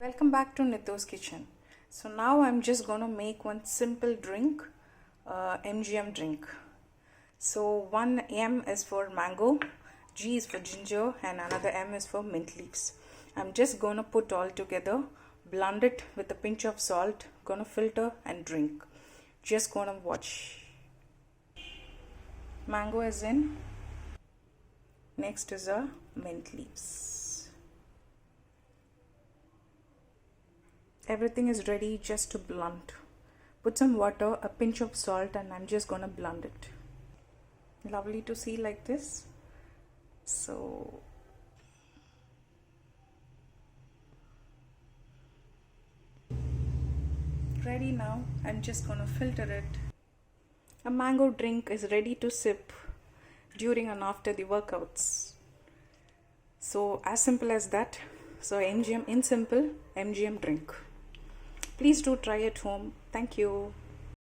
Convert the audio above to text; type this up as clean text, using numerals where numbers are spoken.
Welcome back to Nito's kitchen. So now I'm just gonna make one simple drink, MGM drink. So one M is for mango, G is for ginger, and another M is for mint leaves. I'm just gonna put all together, blend it with a pinch of salt, gonna filter and drink. Just gonna watch. Mango is in. Next is a mint leaves. Everything is ready just to blend. Put some water, a pinch of salt, and I'm just gonna blend it. Lovely to see like this. So ready now. I'm just gonna filter it. A mango drink is ready to sip during and after the workouts. So as simple as that. So MGM in simple, MGM drink. Please do try at home. Thank you.